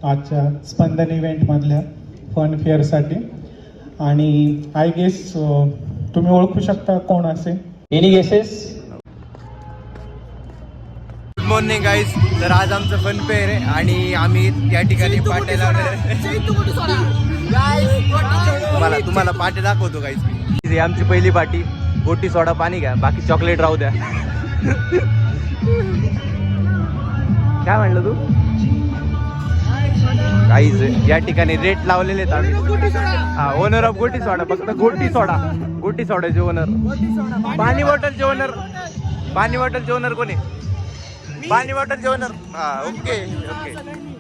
आजच्या स्पंदन इव्हेंटमधल्या फन फेअरसाठी. आणि I guess तुम्ही ओळखू शकता कोण असे. Any guesses? Good morning guys. तर आज आमचं फन फेअर आहे आणि आम्ही या ठिकाणी पाट्या लावले. तुम्हाला पाट्या दाखवतो गाईज. ही आमची पहिली पाटी. गोटी सोडा पाणी घ्या, बाकी चॉकलेट राहू द्या. काय म्हणलं तू? गाईज या ठिकाणी रेट लावलेले आहेत आम्ही. हा, ओनर ऑफ गोटी सोडा. फक्त गोटी सोडा. गोटी सोडाचे ओनर. पाणी बॉटलचे ओनर. पाणी बॉटलचे ओनर कोणी? पाणी बॉटलचे ओनर. हा, ओके ओके.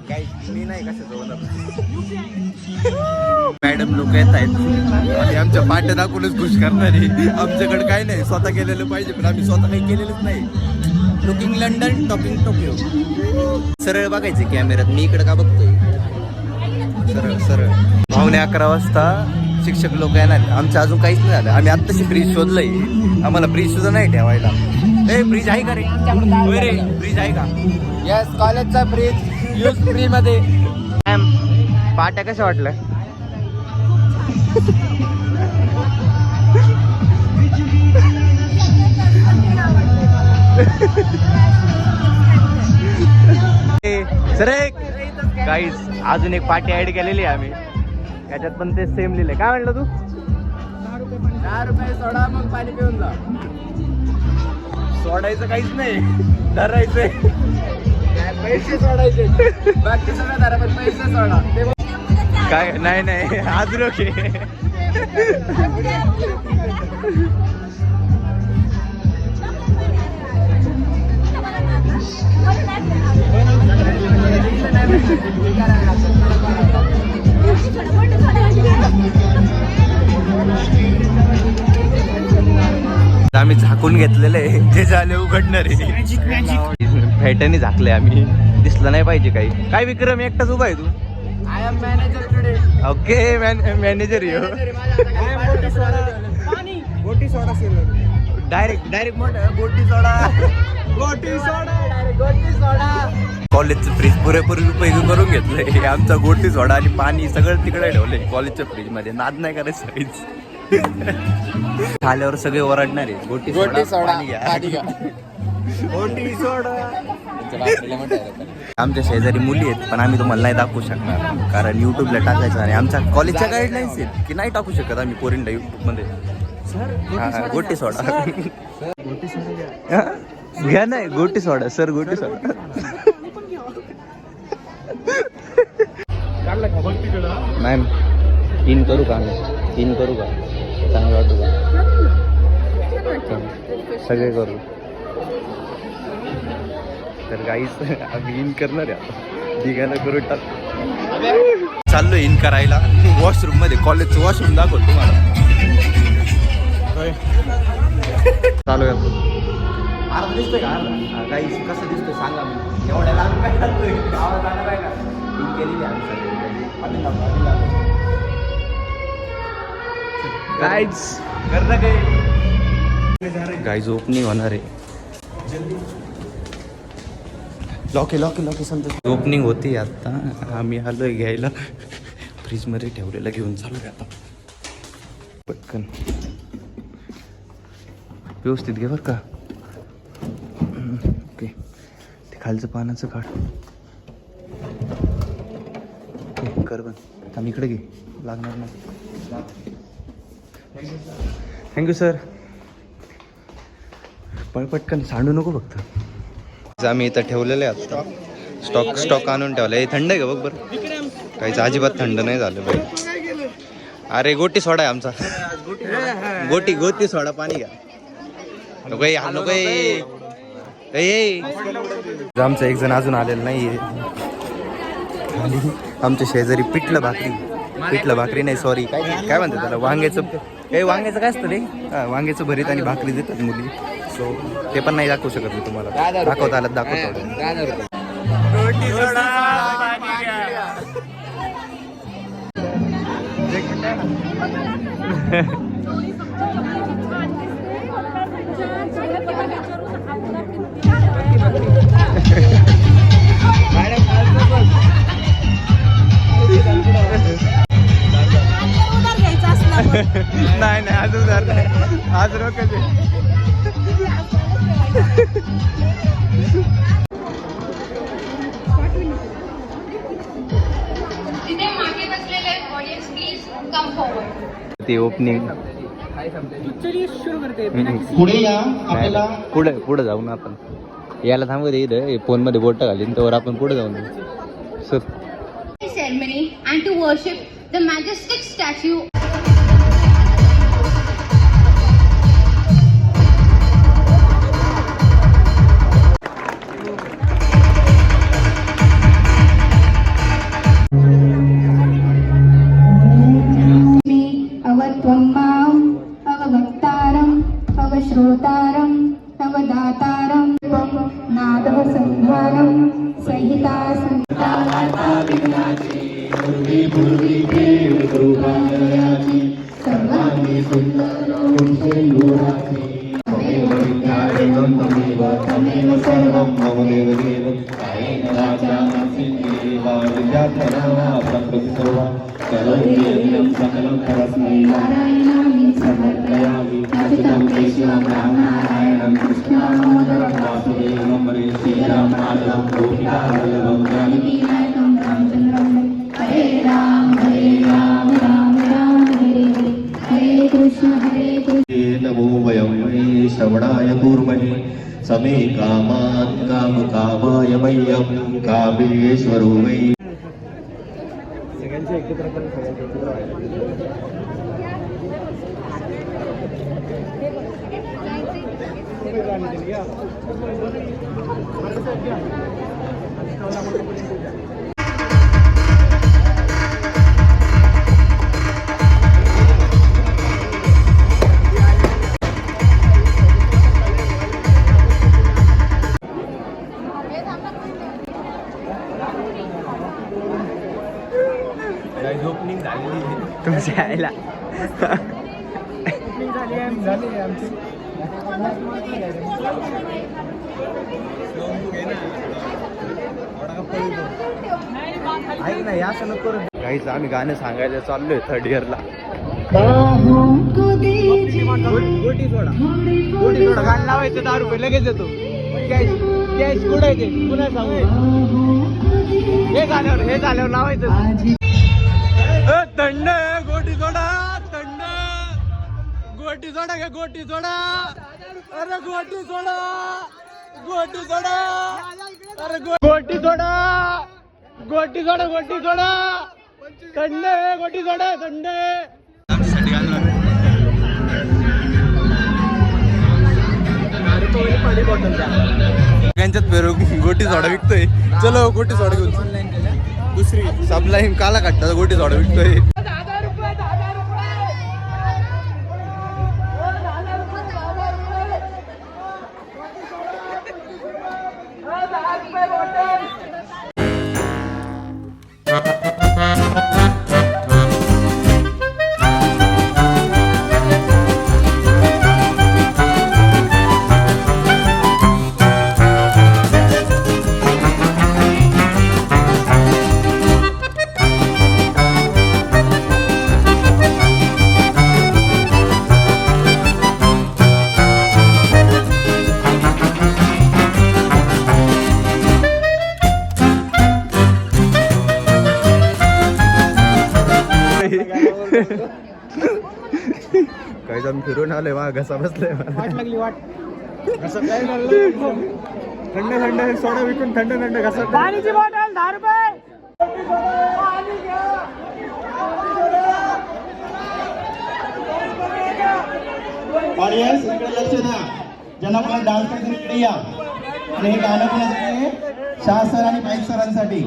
गाईज मी नाही कशाचं ओनर. मॅडम लोक येत आहेत आणि आमच्या पाट्या दाखवूनच खुश करणार आहे. आमच्याकडे काय नाही, स्वतः केलेलं पाहिजे, पण आम्ही स्वतः काही केलेलंच नाही. Looking London, talking Tokyo. सरळ बघायचं कॅमेऱ्यात. मी इकडे का बघतोय? सरळ सरळ. 11:15 वाजता शिक्षक लोक येणार. आमचं अजून काहीच नाही झालं. आम्ही आत्ताशी फ्रीज शोधलंय. आम्हाला फ्रीज सुद्धा नाही ठेवायला. ए फ्रीज आहे का रे? फ्रीज आहे का? यस, कॉलेजचा फ्रीज यूज फ्री मध्ये. मॅम पाट्या कशा वाटल्या? गाईज अजून एक पार्टी ऍड केलेली आहे आम्ही. याच्यात पण ते सेम लिहिले. काय म्हणलं तू? 10 रुपये सोडा, मग पाणी पिऊन जा. सोडायचं काहीच नाही, धरायचंय. पैसे सोडायचे, बाकी सगळं धरा, पण पैसे सोडा. काय नाही नाही आज रोखे. आम्ही झाकून घेतलेलं आहे, ते झाले उघडणार आहे. फॅटनी झाकले आम्ही. दिसलं नाही पाहिजे काही. काय विक्रम एकटाच उभा आहे तू? I am manager today. Okay manager यो. गोटी सोडा डायरेक्ट मोठं गोटी सोडा. गोटी सोडा. कॉलेजचं फ्रीज पुरेपूर उपयोग करून घेतलंय. आमचा गोटी सोडा आणि पाणी सगळं तिकडे ठेवलंय कॉलेजच्या फ्रीज मध्ये. नाद नाही करायचं फ्रीज. खाल्यावर सगळे ओरडणार आहे. गोटी सोडा पाणी घ्या. गोटी सोडा. आमच्या शेजारी मुली आहेत, पण आम्ही तुम्हाला नाही दाखवू शकणार कारण युट्यूबला टाकायचं आणि आमच्या कॉलेजच्या गाईडलाईन्स आहेत की नाही टाकू शकत आम्ही पोरींना युट्यूब मध्ये. गोटी सोडा. गोटी सोडा घ्या. नाही गोटी सोडा सर, गोटी सोडा. मॅम इन करू का? आम्ही इन करू का? चांगलं वाटू का? सगळे करू. तर गाईस आम्ही इन करणार आहे. ठिकाणं करून टाक. चाललो इन करायला वॉशरूम मध्ये. कॉलेजचं वॉशरूम दाखवतो तुम्हाला. चालू आहे. दिसतोय का? गाईस कसं दिसतोय सांगा. मी एवढ्या लांब काय करतोय? गावात आलं काय का? इन केलेली आहे गाईज. ओपनिंग होणार आहे. लॉकी समजा ओपनिंग होती आता. आम्ही आलोय घ्यायला. फ्रीज मध्ये ठेवलेलं घेऊन चालू आता पटकन. व्यवस्थित घे बरं का. ओके. ते खालचं पानाचं काढ. ओके कर बंद. आम्ही इकडे घे, लागणार नाही. Thank you sir. पटकन सांडू नको फक्त. आम्ही इथं ठेवलेलं आहे आता. स्टॉक आणून ठेवलं. हे थंड आहे का बघ बरं. काहीच अजिबात थंड नाही झालं बाई. अरे गोटी सोडा आहे आमचा. गोटी सोडा पाणी घ्या. नको आमचा एक जण अजून आलेलं नाहीये. आणि आमच्या शेजारी पिठलं भाकरी नाही सॉरी काय म्हणतात त्याला, वांग्याचं काय असतं रे? वांग्याचं भरीत आणि भाकरी देतात मुली. सो ते पण नाही दाखवू शकत मी तुम्हाला. दाखवता आलं दाखवतो. नाही नाही अजून धर नाही आज रोकच तिथे मागे बसलेले ऑडियन्स प्लीज कम फॉरवर्ड. ते ओपनिंग पुढे या आपल्याला पुढे पुढे जाऊ ना आपण याला थांबू दे इथं फोन मध्ये बोट घालीन त्यावर आपण पुढे जाऊन sir ceremony and to worship the majestic statue. अवत्वं माम् अवभक्तारम् अवश्रोतारम् अवदातारं नादः संहारं सहिता सर्वाणि तमेव सर्वं मम देवदेवं कायेन वाचा मनसेन्द्रियैर्वा विद्याधरा प्रकृति सर्वा करोत्येवं सकलं परस्मै नारायणानि समर्पयामि अच्युतं केशवं रामनारायणं कृष्णदामोदरं वासुदेवं हरे श्रीरामनाथं गोपिकावल्लभं जानकी नायकं रामचन्द्रं हरे राम राम राम हरे हरे हरे कृष्ण नमो वयं श्रवणाय कूर्महे समे कामान् कामकामाय मह्यं कामेश्वरो वै. तुमच्या आईला काहीच आम्ही गाणं सांगायला चाललोय थर्ड इयरला. गोटी सोडा गाणं लावायचं 10 रुपये लगेच येतो. कॅश कुठं आहे ते पुन्हा सांगू हे झाल्यावर लावायचं. थंड गोटी सोडा थंड गोटी सोडा का गोटी सोडा अरे गोटी सोडा गोटी सोडा अरे गोटी सोडा गोटी सोडा गोटी सोडा थंड गोटी सोडा थंड त्यांच्यात पेरू गोटी सोडा विकतोय. चलो गोटी सोडा घेऊन दुसरी सबलाईन काला काढतात गोटी सोडा विकतोय. काही जाऊन फिरून आलोय वा घसा बसलाय वाट लागली वाट घसा काय थंड थंड सोडा विकून थंड थंड घसा पाणीची बॉटल 10 रुपये. ऑडियन्स इकडे लक्ष द्या. ज्यांना मला डान्स करायचं इकडे या. आणि हे गाणं कोणासाठी शाह सर आणि पाईक सरांसाठी.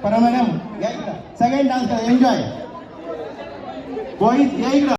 परा मॅडम या इकडं सगळ्यांनी डान्स करा एन्जॉय. बॉईज या इकडं.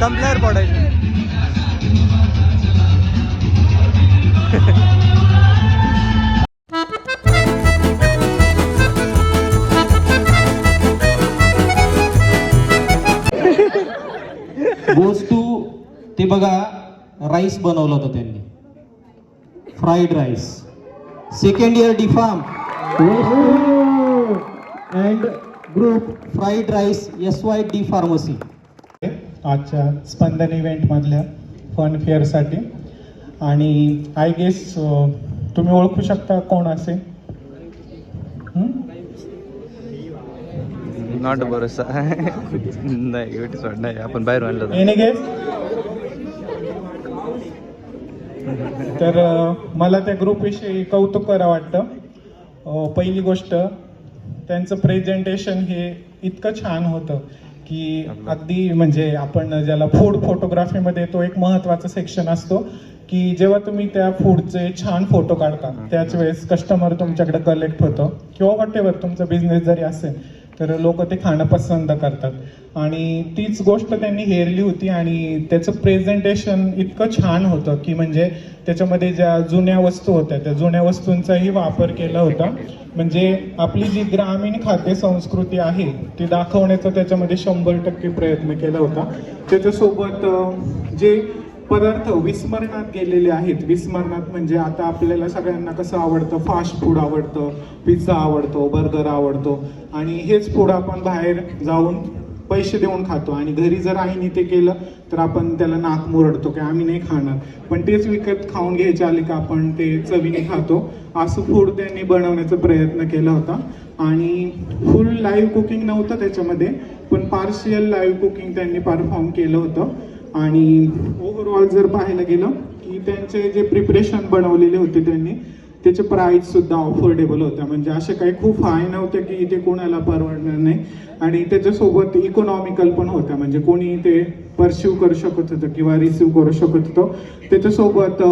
संपल्यावर पडायचं. गोज टू ते बघा राईस बनवलं होतं त्यांनी, fried rice. Second year D Pharm and group fried rice SYD pharmacy. आजच्या स्पंदन इव्हेंटमधल्या फन फेअरसाठी. आणि आय गेस तुम्ही ओळखू शकता कोण असेल. नॉट भरोसा नाही एवढी नाही आपण बाहेर आणलं. Any guess. तर मला त्या ग्रुपविषयी कौतुक करा वाटतं. पहिली गोष्ट त्यांचं प्रेझेंटेशन हे इतकं छान होतं की अगदी म्हणजे आपण ज्याला फूड फोटोग्राफीमध्ये तो एक महत्त्वाचा सेक्शन असतो की जेव्हा तुम्ही त्या फूडचे छान फोटो काढता त्याच वेळेस कस्टमर तुमच्याकडे कलेक्ट होतं किंवा व्हॉटेवर तुमचा बिझनेस जरी असेल तर लोक ते खाणं पसंत करतात. आणि तीच गोष्ट त्यांनी हेरली होती आणि त्याचं प्रेझेंटेशन इतकं छान होतं की म्हणजे त्याच्यामध्ये ज्या जुन्या वस्तू होत्या त्या जुन्या वस्तूंचाही वापर केला होता. म्हणजे आपली जी ग्रामीण खाद्य संस्कृती आहे ती दाखवण्याचा त्याच्यामध्ये 100% प्रयत्न केला होता. त्याच्यासोबत जे पदार्थ विस्मरणात गेलेले आहेत, विस्मरणात म्हणजे आता आपल्याला सगळ्यांना कसं आवडतं, फास्ट फूड आवडतं, पिझ्झा आवडतो, बर्गर आवडतो आणि हेच फूड आपण बाहेर जाऊन पैसे देऊन खातो आणि घरी जर आईने ते केलं तर आपण त्याला नाक मुरडतो की आम्ही नाही खाणार, पण तेच विकत खाऊन घ्यायचे आले का आपण ते चवीने खातो. असं फूड त्यांनी बनवण्याचा प्रयत्न केला होता. आणि फुल लाईव्ह कुकिंग नव्हतं त्याच्यामध्ये, पण पार्शियल लाईव्ह कुकिंग त्यांनी परफॉर्म केलं होतं. आणि ओव्हरऑल जर पाहायला गेलं की त्यांचे जे प्रिपरेशन बनवलेले होते त्यांनी त्याचे प्राईस सुद्धा अफोर्डेबल होत्या. म्हणजे असे काही खूप हाय नव्हते की इथे कोणाला परवडणार नाही. आणि त्याच्यासोबत इकॉनॉमिकल पण होत्या, म्हणजे कोणी ते परस्यू करू शकत होतं किंवा रिसिव्ह करू शकत होतं. त्याच्यासोबत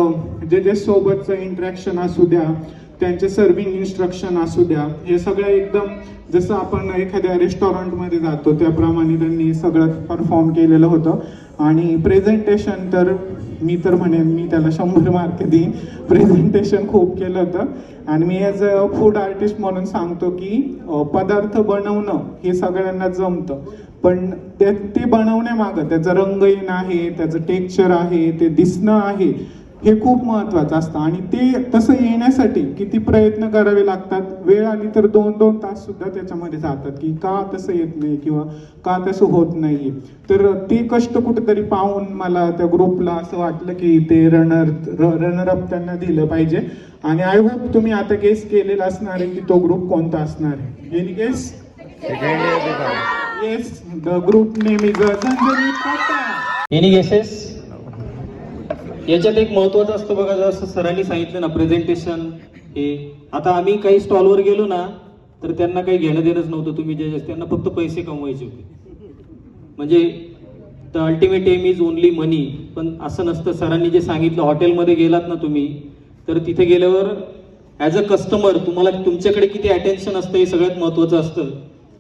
जे सोबतचं इंटरॅक्शन असू द्या, त्यांचे सर्विंग इन्स्ट्रक्शन असू द्या, हे सगळं एकदम जसं आपण एखाद्या रेस्टॉरंटमध्ये जातो त्याप्रमाणे त्यांनी सगळं परफॉर्म केलेलं होतं. आणि प्रेझेंटेशन तर मी तर म्हणेन मी त्याला 100 मार्क देईन. प्रेझेंटेशन खूप केलं होतं. आणि मी ॲज अ फूड आर्टिस्ट म्हणून सांगतो की पदार्थ बनवणं हे सगळ्यांना जमतं, पण ते बनवण्यामागं त्याचा रंग येणं आहे, त्याचं टेक्स्चर आहे, ते दिसणं आहे, हे खूप महत्त्वाचं असतं. आणि ते तसं येण्यासाठी किती प्रयत्न करावे लागतात. वेळ आली तर 2-2 तास सुद्धा त्याच्यामध्ये जातात की का तसं येत नाही किंवा का तसं होत नाही. तर ते कष्ट कुठेतरी पाहून मला त्या ग्रुपला असं वाटलं की ते रनर अप त्यांना दिलं पाहिजे. आणि आय होप तुम्ही आता गेस केलेला असणार आहे की तो ग्रुप कोणता असणार आहे. Any guess? Yes, the group name is झणझणीत पाटा. Any guesses? याच्यात एक महत्त्वाचं असतं बघा, जसं सरांनी सांगितलं ना प्रेझेंटेशन हे. आता आम्ही काही स्टॉलवर गेलो ना तर त्यांना काही घेणं देणंच नव्हतं. तुम्ही जे त्यांना फक्त पैसे कमवायचे होते. म्हणजे the ultimate aim is only money. पण असं नसतं. सरांनी जे सांगितलं, हॉटेलमध्ये गेलात ना तुम्ही तर तिथे गेल्यावर ॲज अ कस्टमर तुम्हाला तुमच्याकडे किती अटेन्शन असतं हे सगळ्यात महत्त्वाचं असतं.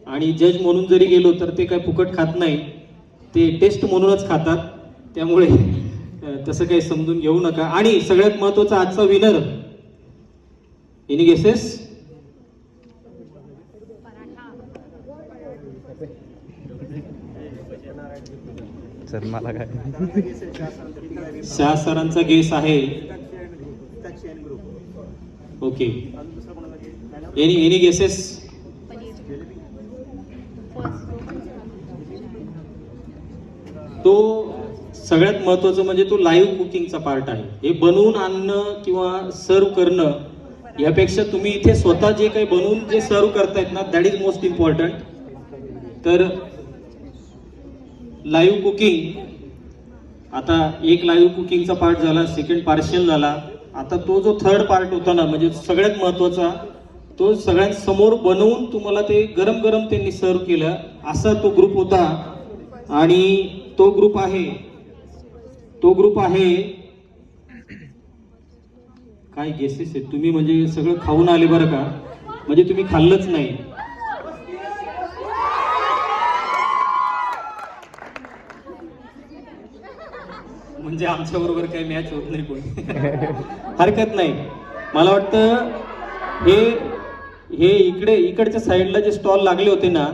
आणि जज म्हणून जरी गेलो तर ते काही फुकट खात नाही, ते टेस्ट म्हणूनच खातात. त्यामुळे तसं काही समजून घेऊ नका. आणि सगळ्यात महत्त्वाचा आजचा विनर, एनी गेसेस? सर मला काय शाह सरांचा गेस आहे. Okay, any guesses? तो सगळ्यात महत्त्वाचं म्हणजे तो लाईव्ह कुकिंगचा पार्ट आहे. हे बनवून आणणं किंवा सर्व करणं यापेक्षा तुम्ही इथे स्वतः जे काही बनवून जे सर्व करतायत ना, दॅट इज मोस्ट इम्पॉर्टंट. तर लाईव्ह कुकिंग, आता एक लाईव्ह कुकिंगचा पार्ट झाला, सेकंड पार्शियल झाला. आता तो जो थर्ड पार्ट होता ना, म्हणजे सगळ्यात महत्त्वाचा, तो सगळ्यांसमोर बनवून तुम्हाला ते गरम गरम त्यांनी सर्व केलं, असा तो ग्रुप होता. आणि तो ग्रुप आहे काय गेसेस आहेत तुम्ही? म्हणजे सगळं खाऊन आले बरं का, म्हणजे तुम्ही खाल्लंच नाही. म्हणजे आमच्याबरोबर काही मॅच होत नाही कोणी. हरकत नाही. मला वाटतं हे इकडच्या साईडला जे स्टॉल लागले होते ना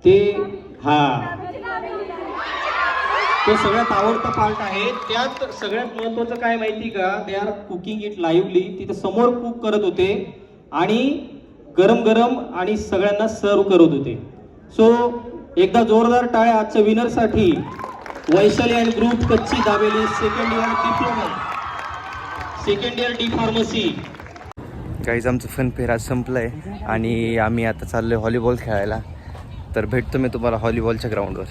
ते तो सगळ्यात आवडता पार्ट आहे. त्यात सगळ्यात महत्वाचं काय माहिती का, they are cooking it lively. तिथे समोर कुक करत होते आणि गरम गरम आणि सगळ्यांना सर्व करत होते. सो एकदा जोरदार टाळ्या आजच्या विनरसाठी. वैशाली अँड ग्रुप कच्ची dabeli, second year diploma, second year D pharmacy. काहीच आमचं फन फेर आज संपलंय आणि आम्ही आता चाललोय व्हॉलीबॉल खेळायला. तर भेटतो मी तुम्हाला व्हॉलीबॉलच्या ग्राउंडवर.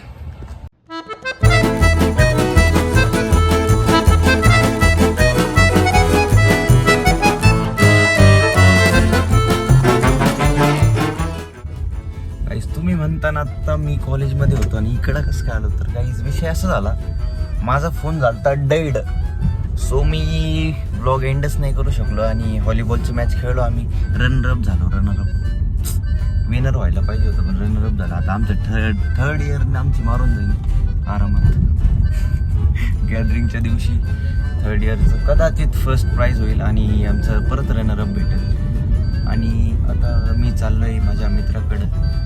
तुम्ही म्हणताना आता मी कॉलेजमध्ये होतो आणि इकडं कसं काय आलो, तर काहीच विषय असा झाला, माझा फोन झाला डेड. सो मी ब्लॉग एंडच नाही करू शकलो आणि व्हॉलीबॉलची मॅच खेळलो आम्ही. रनरअप झालो. विनर व्हायला पाहिजे होतं पण रनरअप झाला. आता आमचं थर्ड इयरने आमची मारून जाईल आरामात. गॅदरिंगच्या दिवशी थर्ड इयरचं कदाचित फर्स्ट प्राईज होईल आणि आमचं परत रनरअप भेटेल. आणि आता मी चाललो आहे माझ्या मित्राकडं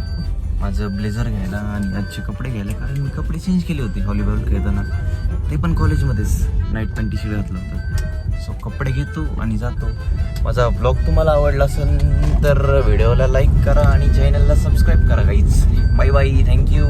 माझं ब्लेझर घ्यायला आणि आजचे कपडे घ्यायला, कारण मी कपडे चेंज केले होते व्हॉलीबॉल खेळताना, ते पण कॉलेजमध्येच नाईट पॅन्ट टी शर्ट घातलं होतं. सो कपडे घेतो आणि जातो. माझा ब्लॉग तुम्हाला आवडला असेल तर व्हिडिओला लाईक करा आणि चॅनलला सबस्क्राईब करा गाईज. Bye bye, thank you.